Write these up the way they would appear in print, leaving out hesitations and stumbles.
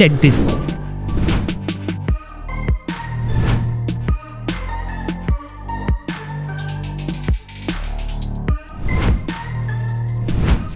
Check this.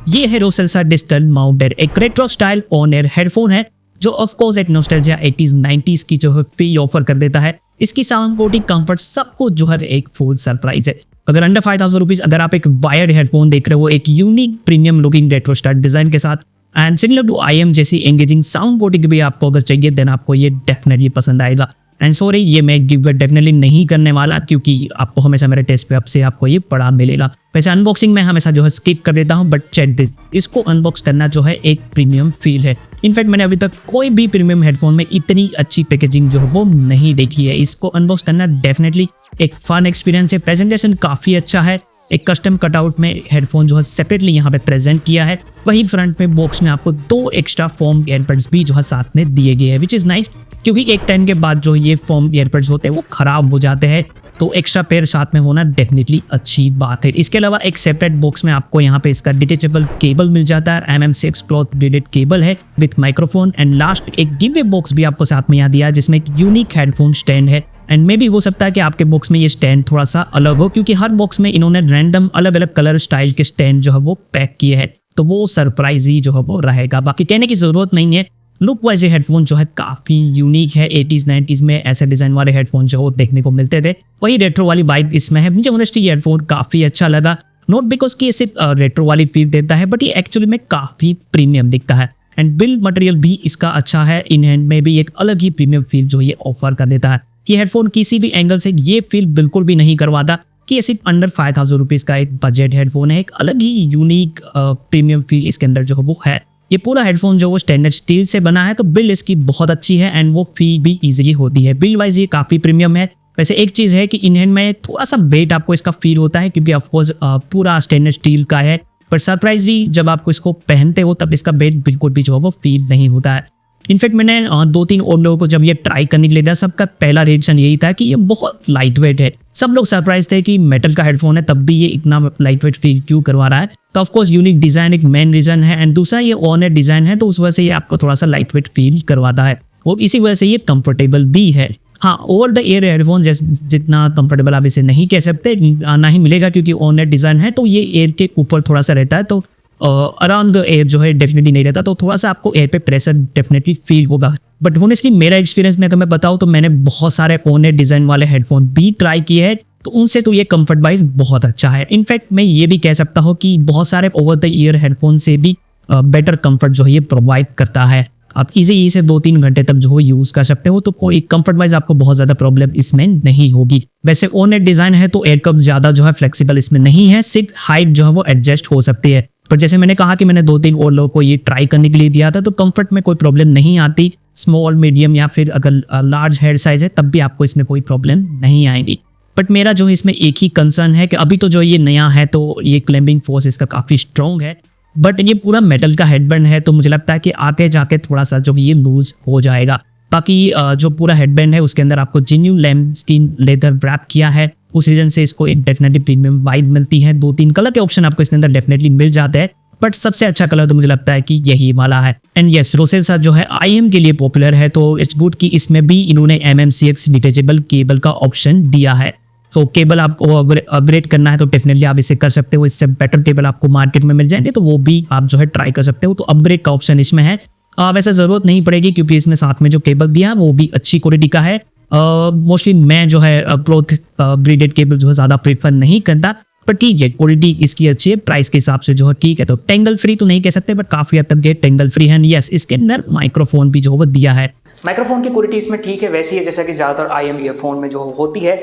ये है रोसेल्सा डिजिटल माउंटेड एक retro style on air headphone है जो ऑफ कोर्स एक नॉस्टैल्जिया 80s 90s की जो है फील ऑफर कर देता है। इसकी साउंड क्वालिटी, कंफर्ट, सब कुछ जो है एक फुल सरप्राइज है। अगर अंडर 5000 रुपीज अगर आप एक वायर्ड हेडफोन देख रहे हो एक unique premium looking retro style design के साथ एंड सिमिलर टू IM जैसी एंगेजिंग साउंड क्वालिटी भी आपको अगर चाहिए देन आपको ये डेफिनेटली पसंद आएगा। एंड सॉरी, ये मैं गिव डेफिनेटली नहीं करने वाला क्योंकि आपको हमेशा मेरे टेस्ट पे अब से आपको ये पड़ा मिलेगा। वैसे अनबॉक्सिंग में हमेशा जो है स्किप कर देता हूँ, बट चेक दिस, इसको अनबॉक्स करना जो है एक प्रीमियम फील है। इनफैक्ट मैंने अभी तक कोई भी प्रीमियम हेडफोन में इतनी अच्छी पैकेजिंग जो है वो नहीं देखी है। इसको अनबॉक्स करना डेफिनेटली एक फन एक्सपीरियंस है। प्रेजेंटेशन काफ़ी अच्छा है। एक कस्टम कटआउट में हेडफोन जो है सेपरेटली यहाँ पे प्रेजेंट किया है। वहीं फ्रंट में बॉक्स में आपको 2 एक्स्ट्रा फोम ईयरबड्स भी जो है साथ में दिए गए हैं, विच इज़ नाइस क्योंकि एक टाइम के बाद जो ये फोम ईयरबड्स होते हैं वो खराब हो जाते हैं, तो एक्स्ट्रा पेयर साथ में होना डेफिनेटली अच्छी बात है। इसके अलावा एक सेपरेट बॉक्स में आपको यहाँ पे इसका डिटेचेबल केबल मिल जाता है। MM6 क्लॉथ ग्रेडेड केबल है विथ माइक्रोफोन। एंड लास्ट एक गिव वे बॉक्स भी आपको साथ में यहाँ दिया है जिसमें एक यूनिक हेडफोन स्टैंड है। एंड मे भी हो सकता है कि आपके बॉक्स में ये स्टैंड थोड़ा सा अलग हो क्योंकि हर बॉक्स में इन्होंने रैंडम अलग अलग कलर स्टाइल के स्टैंड जो है वो पैक किए हैं, तो वो सरप्राइज ही जो है वो रहेगा। बाकी कहने की जरूरत नहीं है। लुक वाइज ये हेडफोन जो है काफी यूनिक है। 80s 90s में ऐसे डिजाइन वाले हेडफोन जो देखने को मिलते थे, वही रेट्रो वाली वाइब इसमें है। मुझे ऑनेस्टली ये हेडफोन काफी अच्छा लगा, नॉट बिकॉज कि ये सिर्फ रेट्रो वाली फील देता है, बट ये एक्चुअली में काफी प्रीमियम दिखता है। एंड बिल्ड मटेरियल भी इसका अच्छा है। इन हैंड में भी एक अलग ही प्रीमियम फील जो ये ऑफर कर देता है। ये हेडफोन किसी भी एंगल से ये फील बिल्कुल भी नहीं करवाता कि ये सिर्फ अंडर 5000 रुपीज का एक बजट हेडफोन है। एक अलग ही यूनिक प्रीमियम फील इसके अंदर जो है वो है। ये पूरा हेडफोन जो वो स्टैंडर्ड स्टील से बना है, तो बिल्ड इसकी बहुत अच्छी है एंड वो फील भी इजीली होती है। बिल्ड वाइज ये काफी प्रीमियम है। वैसे एक चीज है कि इन हैंड में थोड़ा सा वेट आपको इसका फील होता है क्योंकि ऑफकोर्स पूरा स्टैंडर्ड स्टील का है, बट सरप्राइजली जब आपको इसको पहनते हो तब इसका वेट बिल्कुल भी जो है वो फील नहीं होता है। इनफैक्ट मैंने 2-3 और लोगों को जब ये ट्राई करने के लिए दिया, सबका पहला रिएक्शन यही था कि ये बहुत लाइट वेट है। सब लोग सरप्राइज थे कि मेटल का हेडफोन है तब भी ये इतना लाइट वेट फील क्यों करवा रहा है। तो ऑफकोर्स यूनिक डिजाइन एक मेन रीजन है एंड दूसरा ये ऑन एयर डिजाइन है, तो उस वजह से ये आपको थोड़ा सा लाइट वेट फील करवाता है और इसी वजह से ये कंफर्टेबल भी है। हाँ, ओवर द एयर हेडफोन जितना कंफर्टेबल आप इसे नहीं कह सकते, ना ही मिलेगा क्योंकि ऑन एयर डिजाइन है, तो ये एयर के ऊपर थोड़ा सा रहता है, तो अराउंड द एयर जो है डेफिनेटली नहीं रहता, तो थोड़ा सा आपको एयर पे प्रेशर डेफिनेटली फील होगा। बट होनेस्टली मेरा एक्सपीरियंस में अगर मैं बताऊँ तो मैंने बहुत सारे ऑन एयर डिजाइन वाले हेडफोन भी ट्राई किए हैं, तो उनसे तो ये कंफर्ट वाइज बहुत अच्छा है। इनफैक्ट मैं ये भी कह सकता हूँ कि बहुत सारे ओवर द ईयर हेडफोन से भी बेटर कंफर्ट जो है ये प्रोवाइड करता है। आप इजी से 2-3 घंटे तक जो है यूज कर सकते हो, तो कोई कंफर्ट वाइज आपको बहुत ज्यादा प्रॉब्लम इसमें नहीं होगी। वैसे ऑन एयर डिजाइन है तो एयर कप ज्यादा जो है फ्लेक्सिबल इसमें नहीं है, सिर्फ हाइट जो है वो एडजस्ट हो सकती है। पर जैसे मैंने कहा कि मैंने 2-3 और लोगों को ये ट्राई करने के लिए दिया था, तो कंफर्ट में कोई प्रॉब्लम नहीं आती। स्मॉल, मीडियम या फिर अगर लार्ज हेड साइज है तब भी आपको इसमें कोई प्रॉब्लम नहीं आएगी। बट मेरा जो है इसमें एक ही कंसर्न है कि अभी तो जो ये नया है तो ये क्लैंपिंग फोर्स इसका काफ़ी स्ट्रॉन्ग है, बट ये पूरा मेटल का हेडबैंड है, तो मुझे लगता है कि आगे जाके थोड़ा सा जो ये लूज हो जाएगा। बाकी जो पूरा हेडबैंड है उसके अंदर आपको जेन्युइन लैम्बस्टीन लेदर रैप किया है, उस रीजन से इसको एक डेफिनेटली प्रीमियम वाइब मिलती है। 2-3 कलर के ऑप्शन आपको इसके अंदर डेफिनेटली मिल जाते हैं, बट सबसे अच्छा कलर तो मुझे लगता है कि यही वाला है। एंड यस, रोसेल्सा जो है IM के लिए पॉपुलर है, तो इट्स गुड कि इसमें भी इन्होंने MM6 डिटेचेबल केबल का ऑप्शन दिया है। तो केबल आपको अपग्रेड करना है तो डेफिनेटली आप इसे कर सकते हो। इससे बेटर केबल आपको मार्केट में मिल जाएंगे, तो वो भी आप जो है ट्राई कर सकते हो। तो अपग्रेड का ऑप्शन इसमें है। वैसे जरूरत नहीं पड़ेगी क्योंकि इसमें साथ में जो केबल दिया है वो भी अच्छी क्वालिटी का है। मोस्टली मैं जो है क्लॉथ ग्रेडेड केबल जो है ज़्यादा प्रेफर नहीं करता, पर ठीक है, क्वालिटी इसकी अच्छी है, प्राइस के हिसाब से जो है ठीक है। तो टेंगल फ्री तो नहीं कह सकते, बट काफ़ी हद तक ये टेंगल फ्री है। यस, इसके अंदर माइक्रोफोन भी जो है दिया है। माइक्रोफोन की क्वालिटी इसमें ठीक है, वैसी है जैसा कि ज़्यादातर IM ईयरफोन में जो होती है।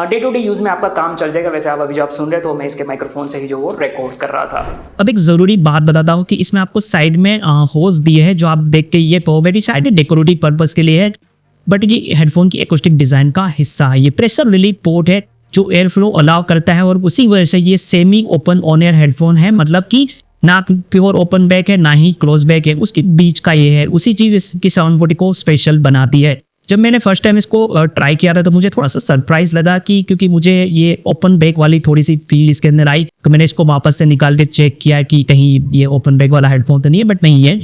डे टू डे यूज़ में आपका काम चल जाएगा। वैसे आप अभी जो आप सुन रहे तो मैं इसके माइक्रोफोन से ही जो वो रिकॉर्ड कर रहा था। अब एक ज़रूरी बात बताता हूँ कि इसमें आपको साइड में होल्स दिए हैं, जो आप देख के ये वेरी शायद डेकोरेटिव पर्पज़ के लिए है, बट ये हेडफोन की एकॉस्टिक डिज़ाइन का हिस्सा है। ये प्रेशर रिलीफ पोर्ट है जो एयर फ्लो अलाउ करता है, और उसी वजह से ये semi open on air headphone है, मतलब कि ना प्योर ओपन बैक है ना ही क्लोज बैक है, उसके बीच का ये है। उसी चीज़ इसकी साउंड क्वालिटी को स्पेशल बनाती है। जब मैंने फर्स्ट टाइम इसको ट्राई किया था तो मुझे थोड़ा सा सरप्राइज लगा कि क्योंकि मुझे ये ओपन बैक वाली थोड़ी सी फील इसके अंदर आई, तो मैंने इसको वापस से निकाल के चेक किया कि कहीं ये ओपन बैक वाला हेडफोन तो नहीं है, बट नहीं है।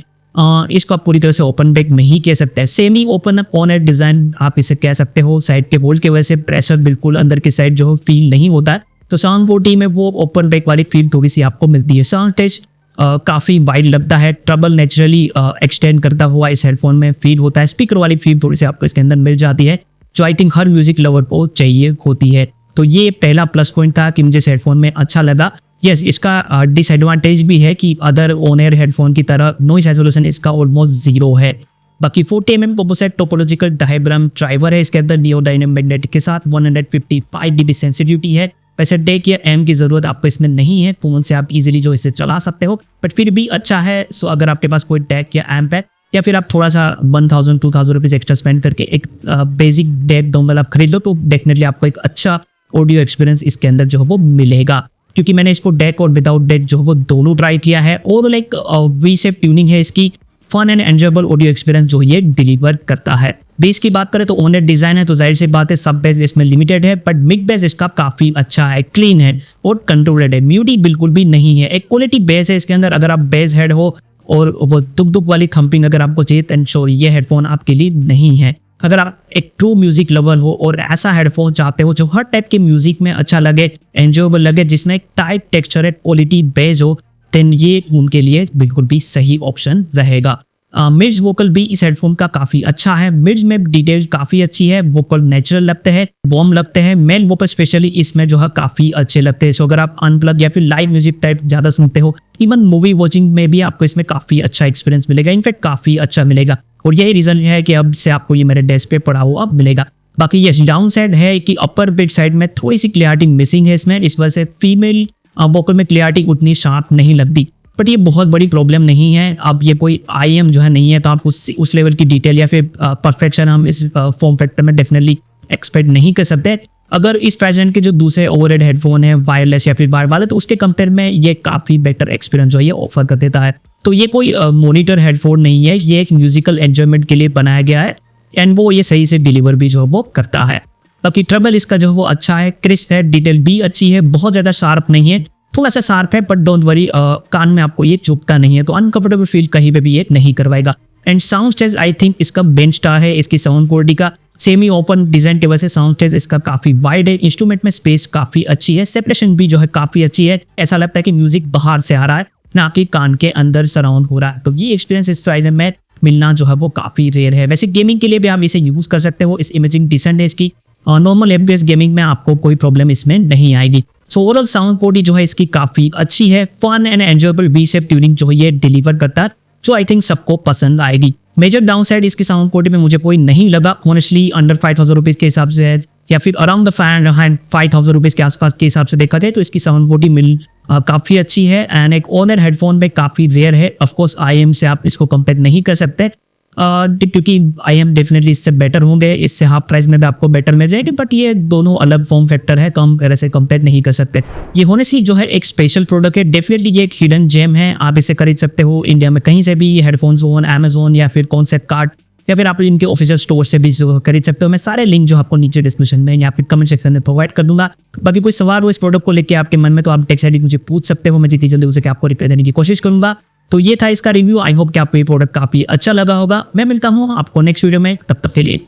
इसको आप पूरी तरह से ओपन बैक नहीं कह सकते, semi open on air design आप इसे कह सकते हो। साइड के होल की वजह से प्रेशर बिल्कुल अंदर की साइड जो फील नहीं होता है, तो साउंड क्वालिटी में वो ओपन बैक वाली फील थोड़ी सी आपको मिलती है। साउंड टेस्ट काफ़ी वाइड लगता है, ट्रबल नेचुरली एक्सटेंड करता हुआ इस हेडफोन में फील होता है। स्पीकर वाली फील थोड़ी सी आपको इसके अंदर मिल जाती है, जो I think her music lover को चाहिए होती है। तो ये पहला प्लस पॉइंट था कि मुझे इस हेडफोन में अच्छा लगा। यस, इसका डिसएडवांटेज भी है कि अदर ऑन एयर हेडफोन की तरह नॉइस आइसोलेशन इसका ऑलमोस्ट जीरो है। बाकी 40 mm पोपोसेट टोपोलॉजिकल डायग्राम ड्राइवर है इसके अंदर नियोडायनेमिक मैग्नेटिक के साथ, 155 dB सेंसिटिविटी है। वैसे डेक या एम की ज़रूरत आपको इसमें नहीं है, फ़ोन से आप इजीली जो इसे चला सकते हो, बट फिर भी अच्छा है। सो अगर आपके पास कोई डेक या एम्प है, या फिर आप थोड़ा सा 1000-2000 रुपीज़ एक्स्ट्रा स्पेंड करके एक बेसिक डेक डोंगल आप खरीद लो, तो डेफिनेटली आपको एक अच्छा ऑडियो एक्सपीरियंस इसके अंदर जो है वो मिलेगा। क्योंकि मैंने इसको डेक और विदाउट डेक जो है वो दोनों ट्राई किया है, और लाइक वी शेप ट्यूनिंग है इसकी, fun and enjoyable audio experience जो ये डिलीवर करता है। बेस की बात करें तो ऑन एयर डिजाइन है, तो जाहिर सी बात है सब बेस इसमें लिमिटेड है, बट मिड बेस इसका काफ़ी अच्छा है, क्लीन है और कंट्रोल्ड है, म्यूटी बिल्कुल भी नहीं है। एक क्वालिटी बेस है इसके अंदर। अगर आप बेस हेड हो और वो दुक दुक वाली थम्पिंग अगर आपको चाहिए, देन श्योर ये हेडफोन आपके लिए नहीं है। अगर आप एक ट्रू म्यूजिक लवर हो और ऐसा हेडफोन चाहते हो जो हर टाइप के म्यूजिक में अच्छा लगे, एंजॉयबल लगे, जिसमें एक टाइट टेक्सचर क्वालिटी बेस हो, देन ये उनके लिए बिल्कुल भी सही ऑप्शन रहेगा। मिड्स वोकल भी इस हेडफोन का काफ़ी अच्छा है। मिड्स में डिटेल काफ़ी अच्छी है, वोकल नेचुरल लगते हैं, वार्म लगते हैं। मेल वोकल स्पेशली इसमें जो है काफ़ी अच्छे लगते हैं। सो अगर आप अनप्लग या फिर लाइव म्यूजिक टाइप ज़्यादा सुनते हो, इवन मूवी वॉचिंग में भी आपको इसमें काफ़ी अच्छा एक्सपीरियंस मिलेगा, इनफैक्ट काफ़ी अच्छा मिलेगा। और यही रीज़न है कि अब से आपको ये मेरे डेस्क पे पड़ा हुआ मिलेगा। बाकी ये डाउन साइड है कि अपर बिट साइड में थोड़ी सी क्लियरिटी मिसिंग है इसमें, इस वजह से फीमेल वोकल में क्लियरिटी उतनी शार्प नहीं लगती, बट ये बहुत बड़ी प्रॉब्लम नहीं है। अब ये कोई IM जो है नहीं है, तो आप उस लेवल की डिटेल या फिर परफेक्शन हम इस फॉर्म फैक्टर में डेफिनेटली एक्सपेक्ट नहीं कर सकते। अगर इस प्रेजेंट के जो दूसरे ओवरहेड हेडफोन है वायरलेस या फिर वायर वाले, तो उसके कंपेयर में ये काफ़ी बेटर एक्सपीरियंस जो है ये ऑफर कर देता है। तो ये कोई मॉनिटर हेडफोन नहीं है, ये एक म्यूजिकल एंजॉयमेंट के लिए बनाया गया है, एंड वो ये सही से डिलीवर भी जो है वो करता है। बाकी ट्रबल इसका जो है वो अच्छा है, क्रिस्प है, डिटेल भी अच्छी है, बहुत ज़्यादा शार्प नहीं है, थोड़ा सा शार्प है, बट डोंट वरी कान में आपको ये चुभता नहीं है, तो अनकंफर्टेबल फील कहीं पे भी ये नहीं करवाएगा। And sound stage I think इसका बेंच स्टार है इसकी साउंड क्वालिटी का। सेमी ओपन डिजाइन की वजह से साउंड स्टेज इसका काफ़ी वाइड है, इंस्ट्रूमेंट में स्पेस काफ़ी अच्छी है, सेपरेशन भी जो है काफ़ी अच्छी है। ऐसा लगता है कि म्यूजिक बाहर से आ रहा है, ना कि कान के अंदर सराउंड हो रहा है। तो ये एक्सपीरियंस इस प्राइस में मिलना जो है वो काफ़ी रेयर है। वैसे गेमिंग के लिए भी आप इसे यूज़ कर सकते हो, इस इमेजिंग डिसेंट है इसकी, नॉर्मल FPS गेमिंग में आपको कोई प्रॉब्लम इसमें नहीं आएगी। सो ओवरऑल साउंड क्वालिटी जो है इसकी काफ़ी अच्छी है, fun and enjoyable V shape tuning जो है ये डिलीवर करता है, जो आई थिंक सबको पसंद आएगी। मेजर डाउन साइड इसकी साउंड क्वालिटी में मुझे कोई नहीं लगा, ऑनेस्टली अंडर 5000 रुपीज़ के हिसाब से है, या फिर अराउंड द 5000 रुपीज़ के आसपास के हिसाब से देखा जाए तो इसकी साउंड क्वालिटी काफ़ी अच्छी है, एंड एक ऑनर हेडफोन में काफ़ी रेयर है। ऑफकोर्स IM से आप इसको कंपेयर नहीं कर सकते, क्योंकि IM डेफिनेटली इससे बेटर होंगे, इससे हाफ प्राइस में भी आपको बेटर मिल जाएगी, बट ये दोनों अलग फॉर्म फैक्टर है, कम तरह से कंपेयर नहीं कर सकते। ये होने से जो है एक स्पेशल प्रोडक्ट है, डेफिनेटली ये एक हिडन जेम है, आप इसे खरीद सकते हो इंडिया में कहीं से भी, हेडफोन्स ऑन Amazon या फिर कॉन्सेप्ट कार्ड या फिर आप इनके ऑफिशियल स्टोर से भी जो खरीद सकते हो। मैं सारे लिंक जो आपको नीचे डिस्क्रिप्शन में या फिर कमेंट सेक्शन में प्रोवाइड कर दूंगा। बाकी कोई सवाल हो इस प्रोडक्ट को लेकर आपके मन में, तो आप टेक्स्ट आईडी मुझे पूछ सकते हो, मैं जितनी जल्दी उसे आपको रिप्लाई देने की कोशिश करूंगा। तो ये था इसका रिव्यू। आई होप कि आपको ये प्रोडक्ट काफ़ी अच्छा लगा होगा। मैं मिलता हूँ आपको नेक्स्ट वीडियो में, तब तक के लिए